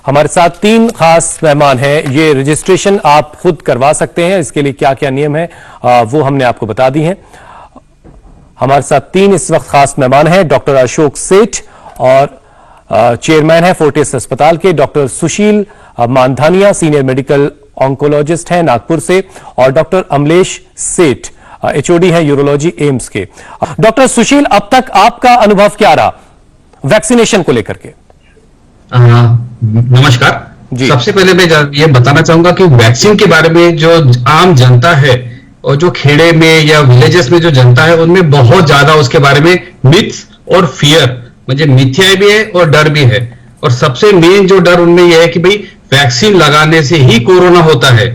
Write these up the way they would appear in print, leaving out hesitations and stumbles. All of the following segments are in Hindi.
हमारे साथ 3 खास मेहमान हैं। ये रजिस्ट्रेशन आप खुद करवा सकते हैं। इसके लिए क्या क्या नियम है वो हमने आपको बता दी हैं। हमारे साथ 3 इस वक्त खास मेहमान हैं। डॉक्टर अशोक सेठ और चेयरमैन है फोर्टिस अस्पताल के, डॉक्टर सुशील मानधानिया सीनियर मेडिकल ऑन्कोलॉजिस्ट हैं नागपुर से, और डॉक्टर अमलेश सेठ एचओडी हैं यूरोलॉजी एम्स के। डॉक्टर सुशील, अब तक आपका अनुभव क्या रहा वैक्सीनेशन को लेकर के? नमस्कार। सबसे पहले मैं ये बताना चाहूंगा कि वैक्सीन के बारे में जो आम जनता है और जो खेड़े में या विलेजेस में जो जनता है उनमें बहुत ज्यादा उसके बारे में मिथ्स और फियर, मुझे मिथ्या भी है और डर भी है। और सबसे मेन जो डर उनमें यह है कि भाई वैक्सीन लगाने से ही कोरोना होता है।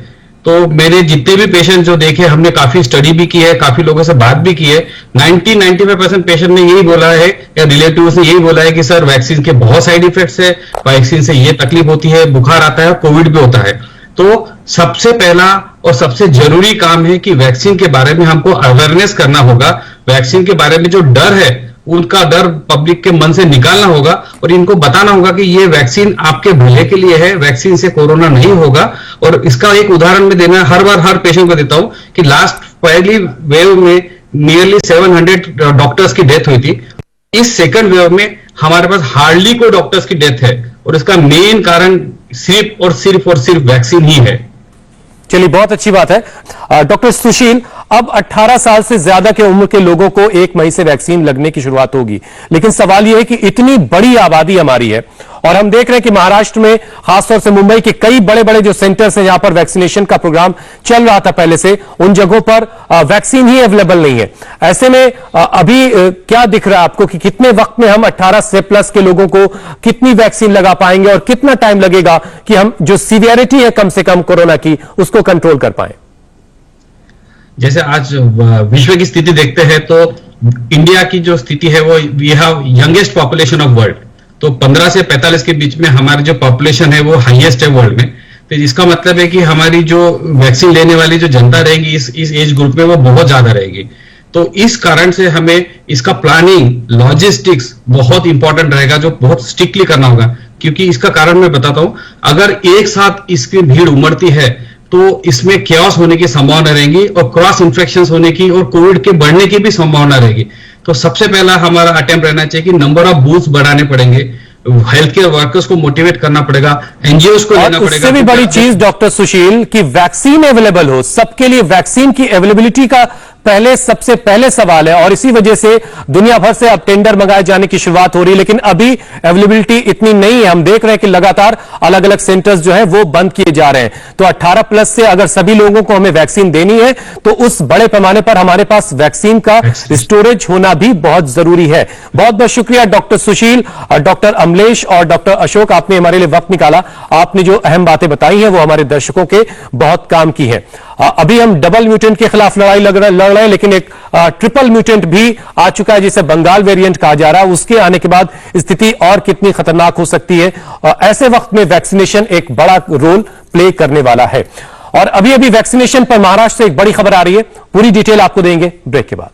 तो मेरे जितने भी पेशेंट जो देखे, हमने काफी स्टडी भी की है, काफी लोगों से बात भी की है, 90-95% पेशेंट ने यही बोला है या रिलेटिव्स ने यही बोला है कि सर वैक्सीन के बहुत साइड इफेक्ट्स है, वैक्सीन से ये तकलीफ होती है, बुखार आता है, कोविड भी होता है। तो सबसे पहला और सबसे जरूरी काम है कि वैक्सीन के बारे में हमको अवेयरनेस करना होगा। वैक्सीन के बारे में जो डर है उनका डर पब्लिक के मन से निकालना होगा और इनको बताना होगा कि ये वैक्सीन आपके भले के लिए है, वैक्सीन से कोरोना नहीं होगा। और इसका एक उदाहरण में देना हर बार हर पेशेंट को देता हूं कि लास्ट पहली वेव में नियरली 700 डॉक्टर्स की डेथ हुई थी। इस सेकंड वेव में हमारे पास हार्डली कोई डॉक्टर्स की डेथ है और इसका मेन कारण सिर्फ और सिर्फ वैक्सीन ही है। चलिए, बहुत अच्छी बात है। डॉक्टर सुशील, अब 18 साल से ज्यादा के उम्र के लोगों को 1 मई से वैक्सीन लगने की शुरुआत होगी, लेकिन सवाल यह है कि इतनी बड़ी आबादी हमारी है और हम देख रहे हैं कि महाराष्ट्र में, खासतौर से मुंबई के कई बड़े बड़े जो सेंटर्स हैं जहां पर वैक्सीनेशन का प्रोग्राम चल रहा था पहले से, उन जगहों पर वैक्सीन ही अवेलेबल नहीं है। ऐसे में अभी क्या दिख रहा है आपको कि कितने वक्त में हम 18 से प्लस के लोगों को कितनी वैक्सीन लगा पाएंगे और कितना टाइम लगेगा कि हम जो सीवियरिटी है कम से कम कोरोना की उसको कंट्रोल कर पाए? जैसे आज विश्व की स्थिति देखते हैं तो इंडिया की जो स्थिति है वो we have youngest population of world. तो 15 से 45 के बीच में हमारी जो पॉपुलेशन है वो हाईएस्ट है वर्ल्ड में। तो इसका मतलब है कि हमारी जो वैक्सीन लेने वाली जो जनता रहेगी इस एज ग्रुप में वो बहुत ज्यादा रहेगी। तो इस कारण से हमें इसका प्लानिंग, लॉजिस्टिक्स बहुत इंपॉर्टेंट रहेगा, जो बहुत स्ट्रिक्टली करना होगा। क्योंकि इसका कारण मैं बताता हूं, अगर एक साथ इसकी भीड़ उमड़ती है तो इसमें केओस होने की संभावना रहेगी और क्रॉस इन्फेक्शन होने की और कोविड के बढ़ने की भी संभावना रहेगी। तो सबसे पहला हमारा अटेम्प्ट रहना चाहिए कि नंबर ऑफ बूथ्स बढ़ाने पड़ेंगे, हेल्थ केयर वर्कर्स को मोटिवेट करना पड़ेगा, एनजीओ को लेना पड़ेगा। उससे भी बड़ी चीज डॉक्टर सुशील कि वैक्सीन अवेलेबल हो, सबके लिए वैक्सीन की अवेलेबिलिटी का सबसे पहले सवाल है और इसी वजह से दुनिया भर से अब टेंडर मंगाए जाने की शुरुआत हो रही है, लेकिन अभी अवेलेबिलिटी इतनी नहीं है। हम देख रहे हैं कि लगातार अलग अलग सेंटर्स जो है वो बंद किए जा रहे हैं। तो 18 प्लस से अगर सभी लोगों को हमें वैक्सीन देनी है तो उस बड़े पैमाने पर हमारे पास वैक्सीन का स्टोरेज होना भी बहुत जरूरी है। बहुत बहुत शुक्रिया डॉक्टर सुशील, डॉक्टर अमलेश और डॉक्टर अशोक, आपने हमारे लिए वक्त निकाला। आपने जो अहम बातें बताई हैं वो हमारे दर्शकों के बहुत काम की है। अभी हम डबल म्यूटेंट के खिलाफ लड़ाई लड़ रहे हैं, लेकिन एक ट्रिपल म्यूटेंट भी आ चुका है जिसे बंगाल वेरिएंट कहा जा रहा है। उसके आने के बाद स्थिति और कितनी खतरनाक हो सकती है। ऐसे वक्त में वैक्सीनेशन एक बड़ा रोल प्ले करने वाला है। और अभी अभी वैक्सीनेशन पर महाराष्ट्र से एक बड़ी खबर आ रही है, पूरी डिटेल आपको देंगे ब्रेक के बाद।